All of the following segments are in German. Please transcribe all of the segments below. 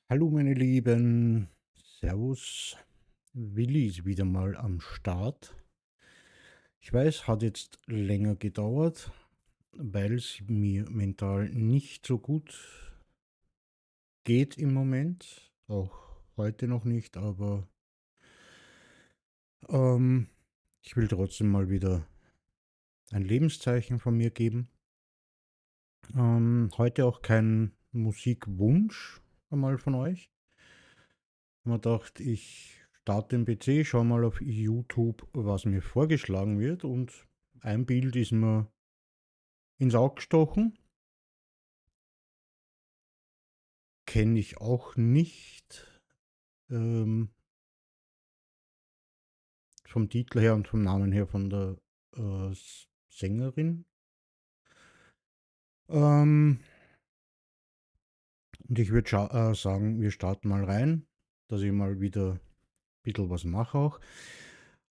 Hallo meine Lieben, Servus. Willi ist wieder mal am Start. Ich weiß, hat jetzt länger gedauert, weil es mir mental nicht so gut geht im Moment. Auch heute noch nicht, aber ähm, ich will trotzdem mal wieder ein Lebenszeichen von mir geben. Heute auch kein Musikwunsch einmal von euch. Ich habe mir gedacht, ich starte den PC, schaue mal auf YouTube, was mir vorgeschlagen wird, und ein Bild ist mir ins Auge gestochen. Kenne ich auch nicht, ähm, vom Titel her und vom Namen her von der Sängerin. Ähm, und ich würde sagen, wir starten mal rein, dass ich mal wieder ein bisschen was mache auch.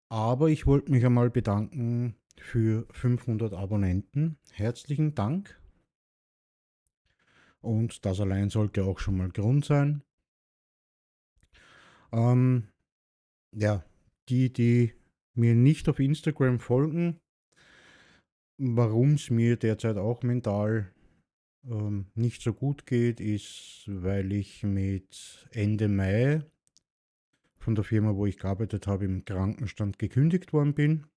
Aber ich wollte mich einmal bedanken für 500 Abonnenten. Herzlichen Dank. Und das allein sollte auch schon mal Grund sein. Ähm, ja, die mir nicht auf Instagram folgen, warum es mir derzeit auch mental nicht so gut geht, ist, weil ich mit Ende Mai von der Firma, wo ich gearbeitet habe, im Krankenstand gekündigt worden bin.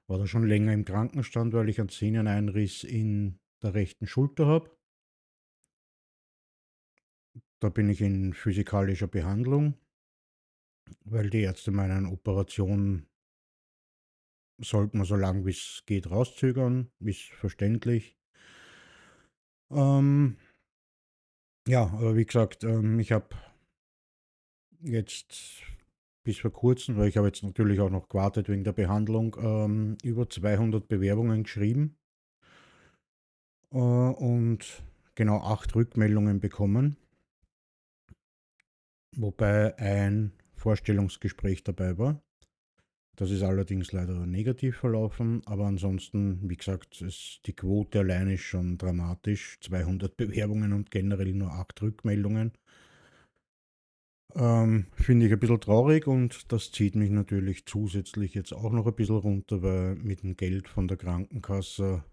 War da schon länger im Krankenstand, weil ich einen Sehneneinriss in der rechten Schulter habe. Da bin ich in physikalischer Behandlung, weil die Ärzte meinen, Operation sollte man so lang wie es geht rauszögern, ist verständlich. Ähm, ja, aber wie gesagt, ich habe jetzt bis vor kurzem, weil ich habe jetzt natürlich auch noch gewartet wegen der Behandlung, über 200 Bewerbungen geschrieben und genau 8 Rückmeldungen bekommen, wobei ein Vorstellungsgespräch dabei war. Das ist allerdings leider negativ verlaufen, aber ansonsten, wie gesagt, die Quote allein ist schon dramatisch. 200 Bewerbungen und generell nur 8 Rückmeldungen. Finde ich ein bisschen traurig, und das zieht mich natürlich zusätzlich jetzt auch noch ein bisschen runter, weil mit dem Geld von der Krankenkasse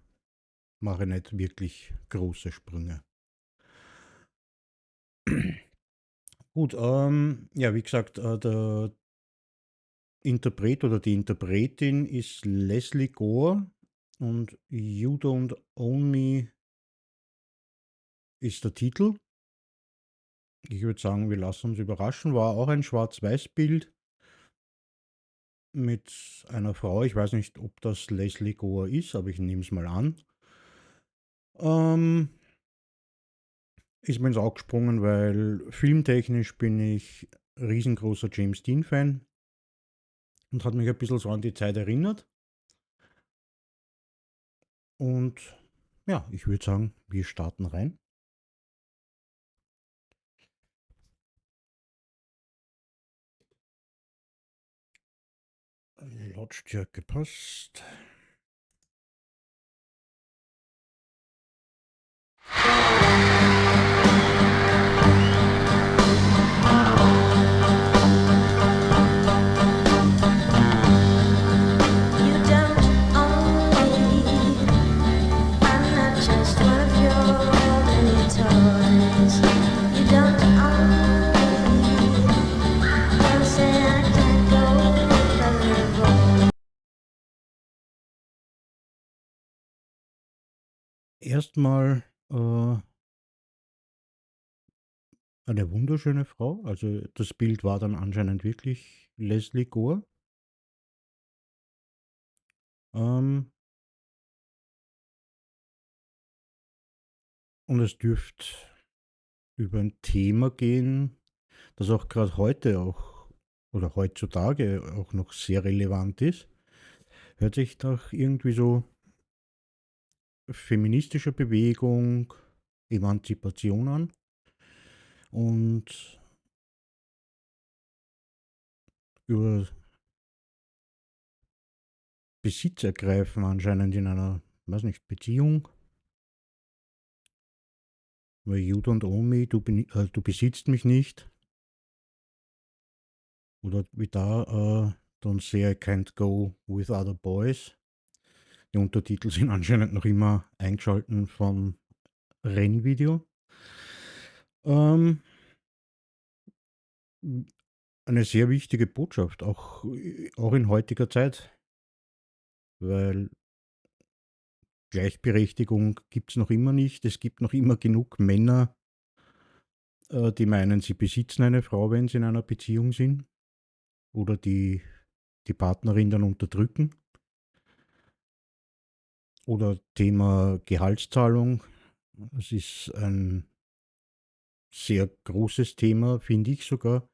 mache ich nicht wirklich große Sprünge. Gut, ja, wie gesagt, der Interpret oder die Interpretin ist Leslie Gore, und You Don't Own Me ist der Titel. Ich würde sagen, wir lassen uns überraschen. War auch ein Schwarz-Weiß-Bild mit einer Frau. Ich weiß nicht, ob das Leslie Gore ist, aber ich nehme es mal an. Ähm, Ist mir ins Auge gesprungen, weil filmtechnisch bin ich riesengroßer James Dean-Fan und hat mich ein bisschen so an die Zeit erinnert. Und ja, ich würde sagen, wir starten rein. Lautstärke passt. You don't own me. I'm not just one of your many toys. You don't own me. Don't say I can't go because Erstmal eine wunderschöne Frau. Also das Bild war dann anscheinend wirklich Leslie Gore. Ähm, und es dürfte über ein Thema gehen, das auch gerade heute auch oder heutzutage auch noch sehr relevant ist. Hört sich doch irgendwie so feministischer Bewegung, Emanzipation an, und über Besitz ergreifen anscheinend in einer, weiß nicht, Beziehung. weil you don't own me, du besitzt mich nicht. Oder wie da, don't say I can't go with other boys. Die Untertitel sind anscheinend noch immer eingeschalten vom Rennvideo. Ähm, eine sehr wichtige Botschaft, auch in heutiger Zeit, weil Gleichberechtigung gibt es noch immer nicht. Es gibt noch immer genug Männer, die meinen, sie besitzen eine Frau, wenn sie in einer Beziehung sind, oder die Partnerin dann unterdrücken. Oder Thema Gehaltszahlung. Das ist ein sehr großes Thema, finde ich sogar,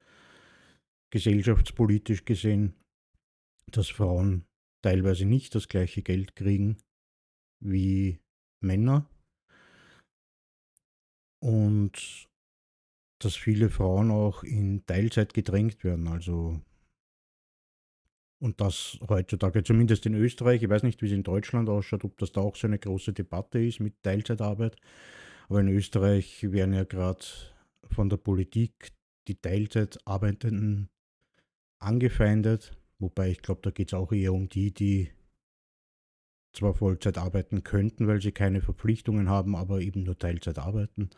gesellschaftspolitisch gesehen, dass Frauen teilweise nicht das gleiche Geld kriegen wie Männer und dass viele Frauen auch in Teilzeit gedrängt werden. Also, und das heutzutage, zumindest in Österreich, ich weiß nicht, wie es in Deutschland ausschaut, ob das da auch so eine große Debatte ist mit Teilzeitarbeit, aber in Österreich werden ja gerade von der Politik die Teilzeitarbeitenden angefeindet, wobei ich glaube, da geht es auch eher um die zwar Vollzeit arbeiten könnten, weil sie keine Verpflichtungen haben, aber eben nur Teilzeit arbeiten.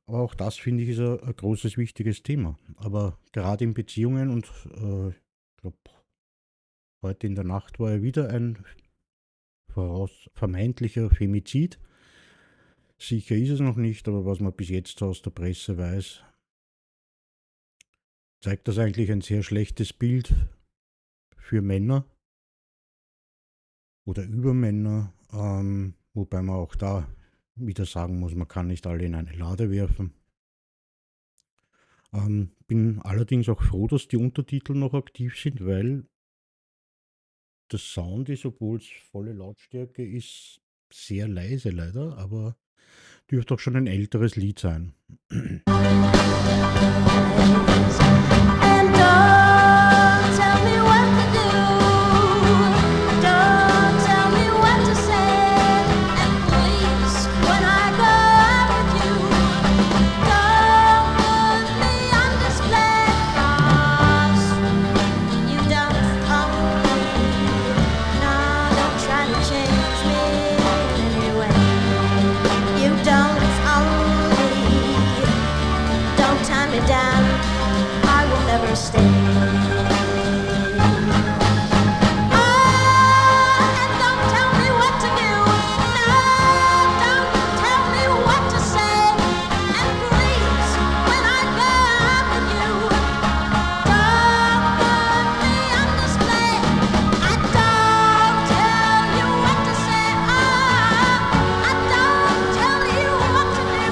Aber auch das finde ich ist ein großes, wichtiges Thema. Aber gerade in Beziehungen und ich glaube, heute in der Nacht war ja wieder ein vermeintlicher Femizid. Sicher ist es noch nicht, aber was man bis jetzt aus der Presse weiß, zeigt das eigentlich ein sehr schlechtes Bild für Männer oder über Männer, wobei man auch da wieder sagen muss, man kann nicht alle in eine Lade werfen. Bin allerdings auch froh, dass die Untertitel noch aktiv sind, weil der Sound ist, obwohl es volle Lautstärke ist, sehr leise leider, aber dürfte auch schon ein älteres Lied sein. And don't tell me what to do. Don't tell me what to say. And please, when I go out with you, don't put me on display. 'Cause you don't own me. No, don't try to change me in any way. You don't own me. Don't tie me down. I will never stay. Oh, and don't tell me what to do. No, don't tell me what to say. And please, when I go out with you, don't put me on display. I don't tell you what to say. Oh, I don't tell you what to do.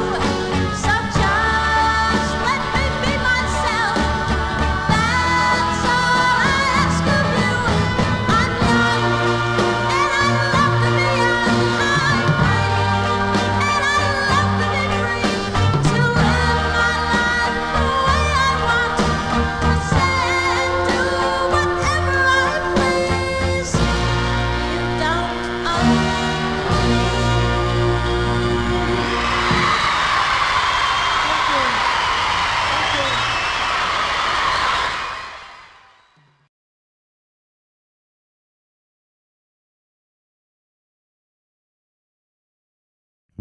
So just let me be myself. That's all I ask of you. I'm young and I love to be young. I'm free and I love to be free. To live my life the way I want. To say and do whatever I please. You don't own me. Thank you.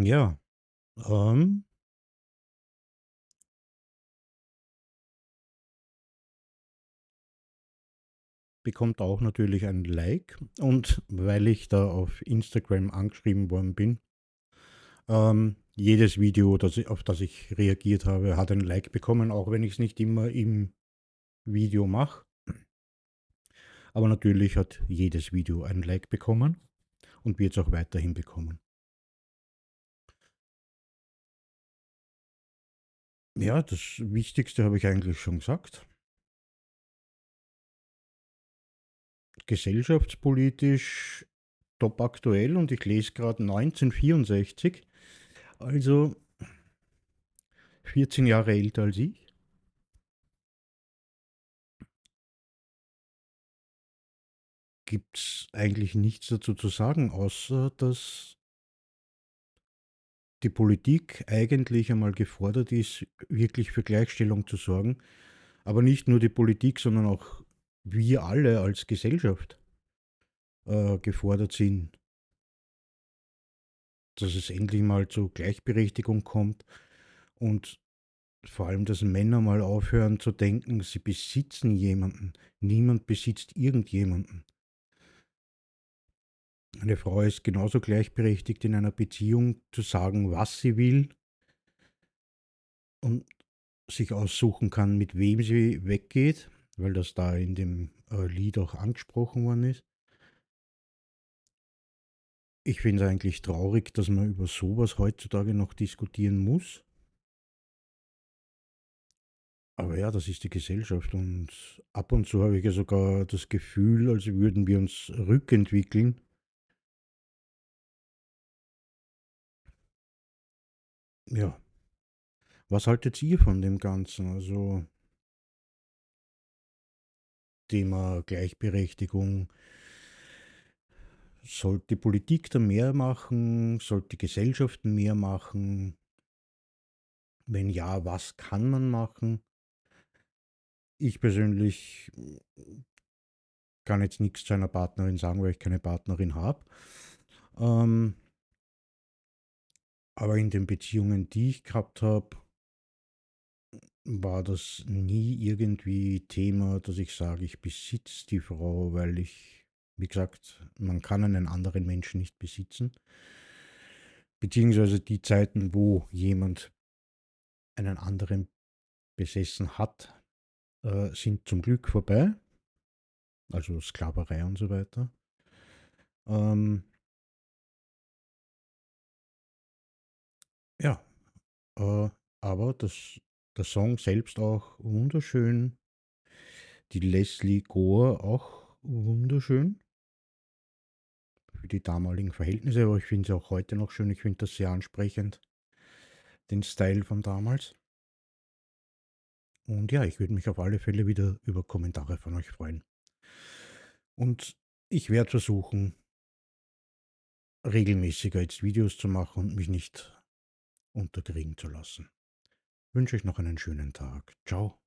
Ja, ähm, bekommt auch natürlich ein Like. Und weil ich da auf Instagram angeschrieben worden bin, jedes Video, auf das ich reagiert habe, hat ein Like bekommen, auch wenn ich es nicht immer im Video mache. Aber natürlich hat jedes Video ein Like bekommen und wird es auch weiterhin bekommen. Ja, das Wichtigste habe ich eigentlich schon gesagt. Gesellschaftspolitisch top aktuell und ich lese gerade 1964, also 14 Jahre älter als ich. Gibt es eigentlich nichts dazu zu sagen, außer dass die Politik eigentlich einmal gefordert ist, wirklich für Gleichstellung zu sorgen, aber nicht nur die Politik, sondern auch wir alle als Gesellschaft gefordert sind, dass es endlich mal zur Gleichberechtigung kommt und vor allem, dass Männer mal aufhören zu denken, sie besitzen jemanden. Niemand besitzt irgendjemanden. Eine Frau ist genauso gleichberechtigt in einer Beziehung zu sagen, was sie will und sich aussuchen kann, mit wem sie weggeht, weil das da in dem Lied auch angesprochen worden ist. Ich finde es eigentlich traurig, dass man über sowas heutzutage noch diskutieren muss. Aber ja, das ist die Gesellschaft und ab und zu habe ich ja sogar das Gefühl, als würden wir uns rückentwickeln. Ja, was haltet ihr von dem Ganzen? Also Thema Gleichberechtigung. Sollte die Politik da mehr machen? Sollte die Gesellschaft mehr machen? Wenn ja, was kann man machen? Ich persönlich kann jetzt nichts zu einer Partnerin sagen, weil ich keine Partnerin habe. Ähm, aber in den Beziehungen, die ich gehabt habe, war das nie irgendwie Thema, dass ich sage, ich besitze die Frau, weil ich, wie gesagt, man kann einen anderen Menschen nicht besitzen. Beziehungsweise die Zeiten, wo jemand einen anderen besessen hat, sind zum Glück vorbei. Also Sklaverei und so weiter. Ähm, ja, aber der Song selbst auch wunderschön. Die Leslie Gore auch wunderschön für die damaligen Verhältnisse, aber ich finde sie auch heute noch schön. Ich finde das sehr ansprechend, den Style von damals. Und ja, ich würde mich auf alle Fälle wieder über Kommentare von euch freuen. Und ich werde versuchen, regelmäßiger jetzt Videos zu machen und mich nicht unterkriegen zu lassen. Ich wünsche euch noch einen schönen Tag. Ciao.